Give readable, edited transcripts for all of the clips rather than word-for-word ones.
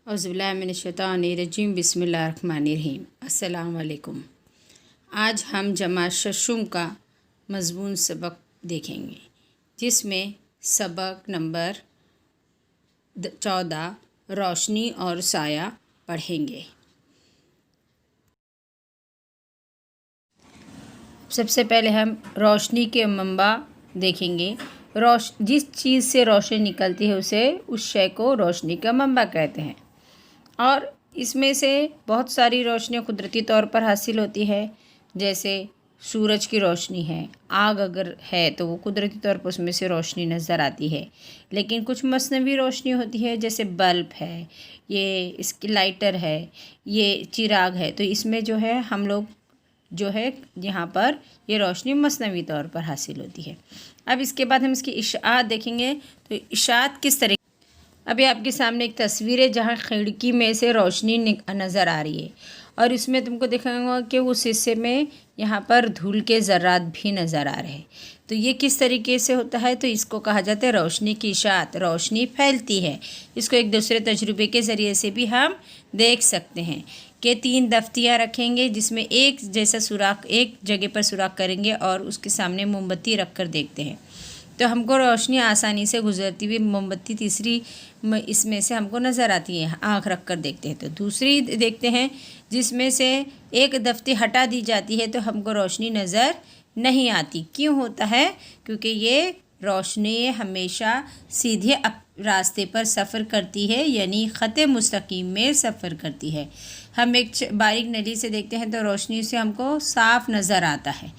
औज़ुबिल्लाहिमिनश्शैतानिर्रजीम बिस्मिल्लाहिर्रहमानिर्रहीम। अस्सलाम वालेकुम। आज हम जमा शशुम का मज़मून सबक देखेंगे, जिसमें सबक नंबर 14 रोशनी और साया पढ़ेंगे। सबसे पहले हम रोशनी के मंबा देखेंगे। जिस चीज़ से रोशनी निकलती है उस शय को रोशनी का मंबा कहते हैं। और इसमें से बहुत सारी रोशनियाँ कुदरती तौर पर हासिल होती है, जैसे सूरज की रोशनी है, आग अगर है तो वो कुदरती तौर पर उसमें से रोशनी नज़र आती है। लेकिन कुछ मसनवी रोशनी होती है, जैसे बल्ब है, ये इसकी लाइटर है, ये चिराग है, तो इसमें जो है हम लोग जो है यहाँ पर ये रोशनी मसनवी तौर पर हासिल होती है। अब इसके बाद हम इसकी इशाअत देखेंगे। तो इशाअत किस तरह, अभी आपके सामने एक तस्वीर है जहाँ खिड़की में से रोशनी नज़र आ रही है, और इसमें तुमको दिखाऊंगा कि उस हिस्से में यहाँ पर धूल के ज़र्रात भी नज़र आ रहे हैं। तो ये किस तरीके से होता है, तो इसको कहा जाता है रोशनी की इशाअत। रोशनी फैलती है। इसको एक दूसरे तजुर्बे के ज़रिए से भी हम देख सकते हैं कि 3 दफ्तियाँ रखेंगे, जिसमें एक जैसा सुराख एक जगह पर सुराख करेंगे और उसके सामने मोमबत्ती रख कर देखते हैं तो हमको रोशनी आसानी से गुजरती हुई मोमबत्ती तीसरी इसमें से हमको नज़र आती है। आँख रख कर देखते हैं तो दूसरी देखते हैं, जिसमें से एक दफ्ती हटा दी जाती है तो हमको रोशनी नज़र नहीं आती। क्यों होता है? क्योंकि ये रोशनी हमेशा सीधे रास्ते पर सफ़र करती है, यानी ख़त मुस्तकीम में सफ़र करती है। हम एक बारीक नली से देखते हैं तो रोशनी से हमको साफ़ नज़र आता है।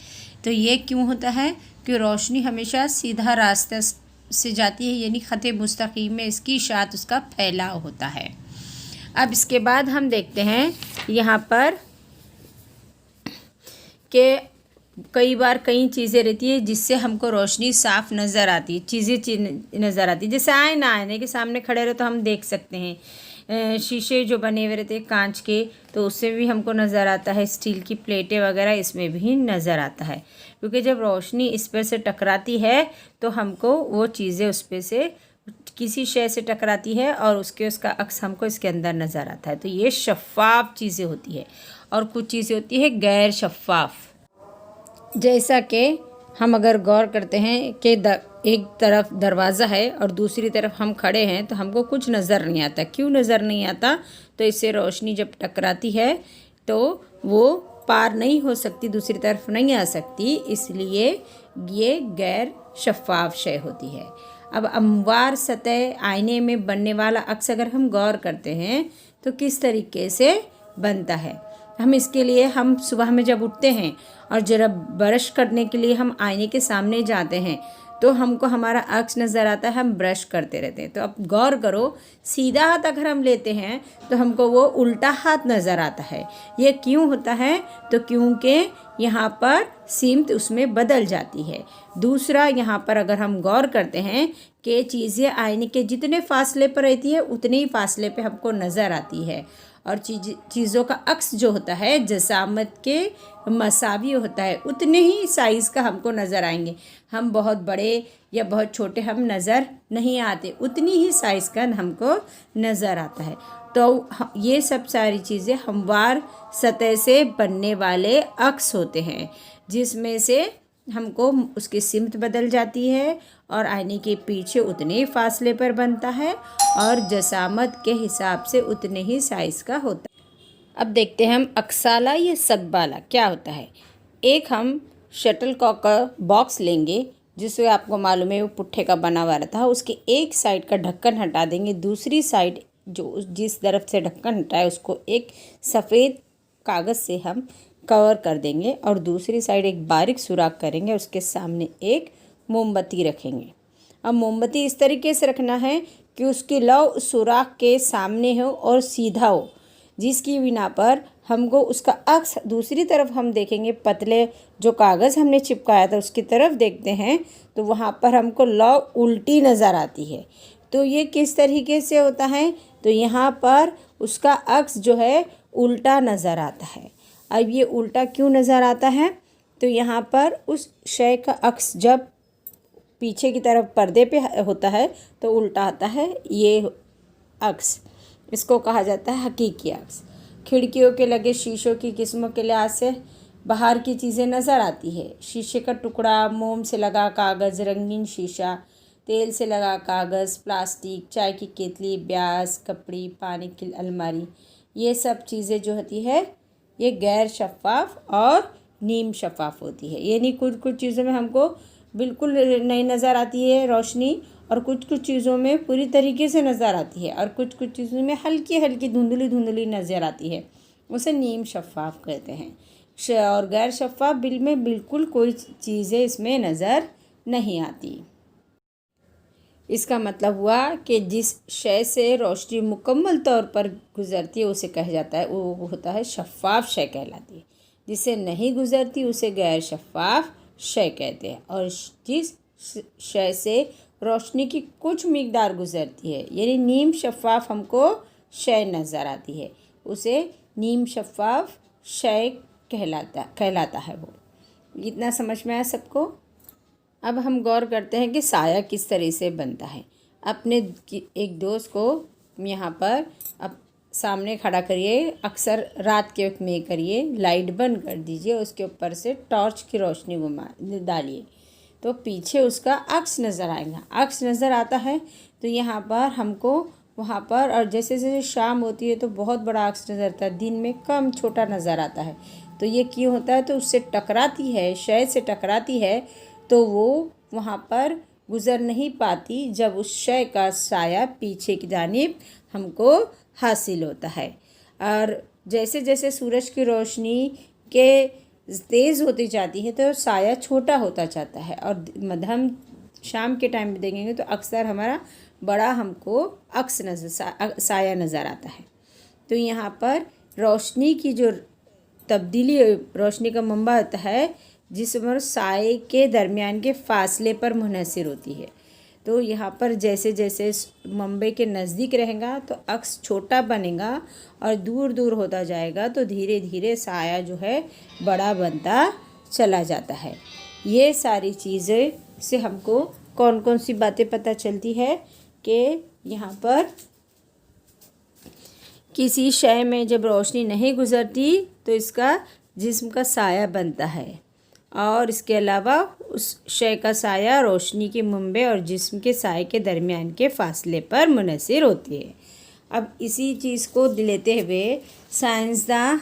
तो ये क्यों होता है कि रोशनी हमेशा सीधा रास्ते से जाती है, यानी ख़त मुस्तकीम में इसकी इशाअत, उसका फैलाव होता है। अब इसके बाद हम देखते हैं यहाँ पर कि कई बार कई चीज़ें रहती है जिससे हमको रोशनी साफ़ नज़र आती है, चीज़ें नज़र आती है। जैसे आईने के सामने खड़े रहे तो हम देख सकते हैं। शीशे जो बने हुए रहते हैं कांच के, तो उससे भी हमको नज़र आता है। स्टील की प्लेटें वगैरह इसमें भी नज़र आता है, क्योंकि जब रोशनी इस पर से टकराती है तो हमको वो चीज़ें उस पर से किसी शय से टकराती है और उसका अक्स हमको इसके अंदर नज़र आता है। तो ये शफ़ाफ़ चीज़ें होती है, और कुछ चीज़ें होती है गैर शफ़ाफ़। जैसा कि हम अगर गौर करते हैं कि एक तरफ दरवाज़ा है और दूसरी तरफ हम खड़े हैं तो हमको कुछ नज़र नहीं आता। क्यों नज़र नहीं आता? तो इससे रोशनी जब टकराती है तो वो पार नहीं हो सकती, दूसरी तरफ नहीं आ सकती, इसलिए ये गैर शफ़ाफ़ शय होती है। अब हमवार सतह आईने में बनने वाला अक्स अगर हम गौर करते हैं तो किस तरीके से बनता है। हम इसके लिए हम सुबह में जब उठते हैं और जरा ब्रश करने के लिए हम आईने के सामने जाते हैं तो हमको हमारा अक्स नज़र आता है, हम ब्रश करते रहते हैं। तो अब गौर करो, सीधा हाथ अगर हम लेते हैं तो हमको वो उल्टा हाथ नज़र आता है। ये क्यों होता है? तो क्योंकि यहाँ पर सिमत उसमें बदल जाती है। दूसरा, यहाँ पर अगर हम गौर करते हैं कि चीज़ें आईने के जितने फासले पर रहती है उतने ही फासले पे हमको नज़र आती है, और चीज़ों का अक्स जो होता है जसामत के मसावी होता है, उतने ही साइज़ का हमको नज़र आएंगे। हम बहुत बड़े या बहुत छोटे हम नज़र नहीं आते, उतनी ही साइज़ का हमको नज़र आता है। तो ये सब सारी चीज़ें हमवार सतह से बनने वाले अक्स होते हैं, जिसमें से हमको उसकी सिमत बदल जाती है और आईने के पीछे उतने ही फासले पर बनता है और जसामत के हिसाब से उतने ही साइज़ का होता है। अब देखते हैं हम अक्साला या सकबाला क्या होता है। एक हम शटल कॉक का बॉक्स लेंगे, जिससे आपको मालूम है वो पुट्ठे का बना हुआ रहता है। उसके एक साइड का ढक्कन हटा देंगे, दूसरी साइड जो जिस तरफ से ढक्कन हटाए उसको एक सफ़ेद कागज़ से हम कवर कर देंगे और दूसरी साइड एक बारीक सुराख करेंगे, उसके सामने एक मोमबत्ती रखेंगे। अब मोमबत्ती इस तरीके से रखना है कि उसकी लौ सुराख के सामने हो और सीधा हो, जिसकी बिना पर हमको उसका अक्स दूसरी तरफ हम देखेंगे, पतले जो कागज़ हमने चिपकाया था उसकी तरफ देखते हैं तो वहाँ पर हमको लौ उल्टी नज़र आती है। तो ये किस तरीके से होता है? तो यहाँ पर उसका अक्स जो है उल्टा नज़र आता है। अब ये उल्टा क्यों नज़र आता है? तो यहाँ पर उस शय का अक्स जब पीछे की तरफ पर्दे पे होता है तो उल्टा आता है ये अक्स। इसको कहा जाता है हकीकी अक्स। खिड़कियों के लगे शीशों की किस्मों के लिहाज से बाहर की चीज़ें नज़र आती है। शीशे का टुकड़ा, मोम से लगा कागज़, रंगीन शीशा, तेल से लगा कागज़, प्लास्टिक, चाय की केतली, ब्यास, कपड़ी, पानी की अलमारी, ये सब चीज़ें जो होती है ये गैर शफ़ाफ़ और नीम शफ़ाफ़ होती है। यानी कुछ कुछ चीज़ों में हमको बिल्कुल नहीं नज़र आती है रोशनी, और कुछ कुछ चीज़ों में पूरी तरीके से नज़र आती है, और कुछ कुछ चीज़ों में हल्की हल्की धुंधली धुंधली नज़र आती है। उसे नीम शफ़ाफ़ कहते हैं। और गैर शफ़ाफ़ बिल में बिल्कुल कोई चीज़ें इसमें नज़र नहीं आती। इसका मतलब हुआ कि जिस शय से रोशनी मुकम्मल तौर पर गुज़रती है उसे कहा जाता है, वो होता है शफ़ाफ़ शय कहलाती है। जिससे नहीं गुज़रती उसे गैर शफ़ाफ़ शय कहते हैं। और जिस शय से रोशनी की कुछ मिक़दार गुज़रती है, यानी नीम शफ़ाफ़ हमको शय नज़र आती है, उसे नीम शफ़ाफ़ शय कहलाता है। वो इतना समझ में आया सबको। अब हम गौर करते हैं कि साया किस तरह से बनता है। अपने एक दोस्त को यहाँ पर अब सामने खड़ा करिए, अक्सर रात के वक्त में करिए, लाइट बंद कर दीजिए, उसके ऊपर से टॉर्च की रोशनी घुमा डालिए तो पीछे उसका अक्स नज़र आएगा। अक्स नज़र आता है तो यहाँ पर हमको वहाँ पर, और जैसे जैसे शाम होती है तो बहुत बड़ा अक्स नज़र आता है, दिन में कम छोटा नज़र आता है। तो ये क्यों होता है, तो उससे टकराती है, शय से टकराती है तो वो वहाँ पर गुज़र नहीं पाती, जब उस शय का साया पीछे की जानिब हमको हासिल होता है। और जैसे जैसे सूरज की रोशनी के तेज़ होती जाती है तो साया छोटा होता जाता है, और मध्यम शाम के टाइम में देखेंगे तो अक्सर हमारा बड़ा हमको अक्स साया नज़र आता है। तो यहाँ पर रोशनी की जो तब्दीली, रोशनी का मंबा होता है जिसमें साए के दरमियान के फासले पर मुनहसर होती है। तो यहाँ पर जैसे जैसे मंबे के नज़दीक रहेगा तो अक्स छोटा बनेगा, और दूर दूर होता जाएगा तो धीरे धीरे साया जो है बड़ा बनता चला जाता है। ये सारी चीज़ें से हमको कौन कौन सी बातें पता चलती है कि यहाँ पर किसी शय में जब रोशनी नहीं गुज़रती तो इसका जिस्म का साया बनता है, और इसके अलावा उस शय का साया रोशनी के मंबे और जिस्म के साए के दरमियान के फासले पर मुनहसर होती है। अब इसी चीज़ को लेते हुए साइंसदान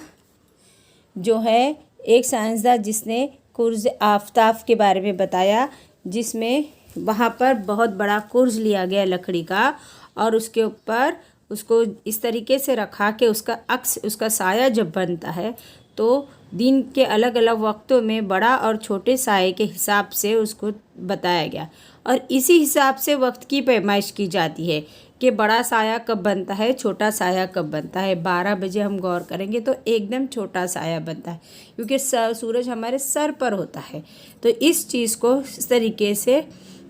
जो है, एक साइंसदान जिसने कुर्ज़ आफ्ताब के बारे में बताया, जिसमें वहाँ पर बहुत बड़ा कुर्ज़ लिया गया लकड़ी का, और उसके ऊपर उसको इस तरीके से रखा कि उसका अक्स, उसका साया जब बनता है तो दिन के अलग अलग वक्तों में बड़ा और छोटे साए के हिसाब से उसको बताया गया, और इसी हिसाब से वक्त की पैमाइश की जाती है कि बड़ा साया कब बनता है, छोटा साया कब बनता है। 12 बजे हम गौर करेंगे तो एकदम छोटा साया बनता है, क्योंकि सूरज हमारे सर पर होता है। तो इस चीज़ को इस तरीके से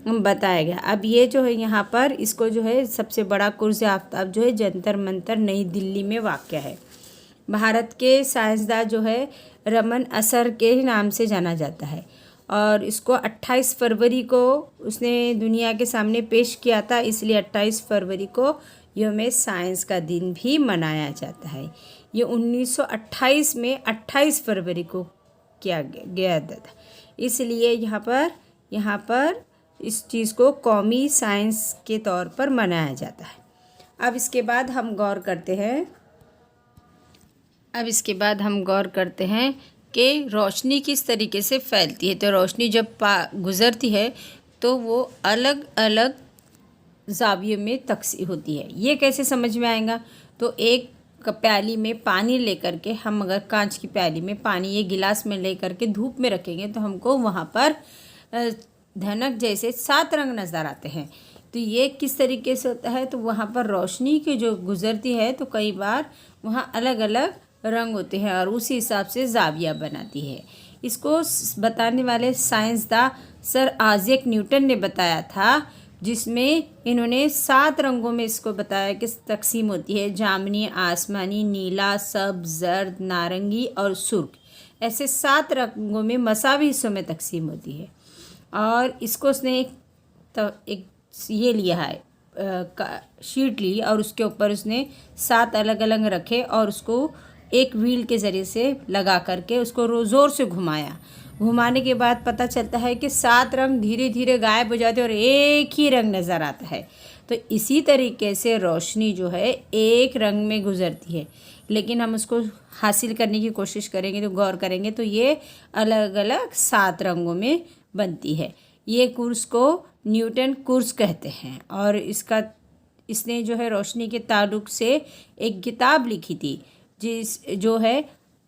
बताया गया। अब ये जो है यहाँ पर इसको जो है सबसे बड़ा कुर्ज़ आफ्ताब जो है जंतर मंतर नई दिल्ली में वाक़या है। भारत के साइंसदान जो है रमन असर के नाम से जाना जाता है, और इसको 28 फरवरी को उसने दुनिया के सामने पेश किया था, इसलिए 28 फरवरी को यौम साइंस का दिन भी मनाया जाता है। ये 1928 में 28 फरवरी को किया गया था, इसलिए यहाँ पर इस चीज़ को कौमी साइंस के तौर पर मनाया जाता है। अब इसके बाद हम गौर करते हैं कि रोशनी किस तरीके से फैलती है। तो रोशनी जब गुज़रती है तो वो अलग अलग ज़ावियों में तकसीम होती है। ये कैसे समझ में आएगा, तो एक प्याली में पानी लेकर के, हम अगर कांच की प्याली में पानी ये गिलास में लेकर के धूप में रखेंगे तो हमको वहाँ पर धनक जैसे 7 रंग नज़र आते हैं। तो ये किस तरीके से होता है, तो वहाँ पर रोशनी की जो गुज़रती है तो कई बार वहाँ अलग अलग रंग होते हैं, और उसी हिसाब से ज़ाविया बनाती है। इसको बताने वाले साइंसदान सर आइज़ैक न्यूटन ने बताया था, जिसमें इन्होंने 7 रंगों में इसको बताया कि तकसीम होती है। जामुनी, आसमानी, नीला, सब्ज़, जर्द, नारंगी और सुर्ख, ऐसे 7 रंगों में मसावी हिस्सों में तकसीम होती है। और इसको उसने एक ये लिया है शीट ली और उसके ऊपर उसने 7 अलग अलग रखे और उसको एक व्हील के ज़रिए से लगा करके उसको ज़ोर से घुमाया। घुमाने के बाद पता चलता है कि 7 रंग धीरे धीरे गायब हो जाते हैं और एक ही रंग नज़र आता है। तो इसी तरीके से रोशनी जो है एक रंग में गुजरती है, लेकिन हम उसको हासिल करने की कोशिश करेंगे तो गौर करेंगे तो ये अलग अलग 7 रंगों में बनती है। ये कुर्स को न्यूटन कुर्स कहते हैं और इसने जो है रोशनी के ताल्लुक से एक किताब लिखी थी जो है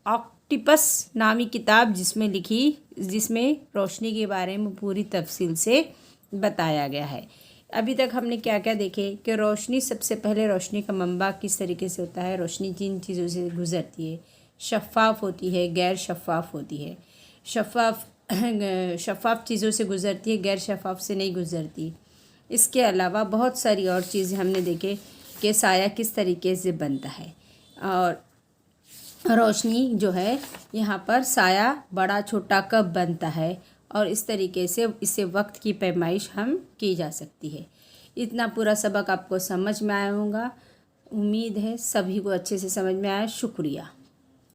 ऑक्टिपस नामी किताब, जिसमें रोशनी के बारे में पूरी तफसील से बताया गया है। अभी तक हमने क्या क्या देखे कि रोशनी, सबसे पहले रोशनी का मंबा किस तरीके से होता है। रोशनी जिन चीज़ों से गुजरती है, शफ़ाफ़ होती है, गैर शफ़ाफ़ होती है। शफ़ाफ़ चीज़ों से गुजरती है, गैर शफ़ाफ़ से नहीं गुजरती। इसके अलावा बहुत सारी और चीज़ें हमने देखे कि साया किस तरीके से बनता है और रोशनी जो है यहाँ पर साया बड़ा छोटा कब बनता है और इस तरीके से इससे वक्त की पैमाइश हम की जा सकती है। इतना पूरा सबक आपको समझ में आया होगा। उम्मीद है सभी को अच्छे से समझ में आया। शुक्रिया।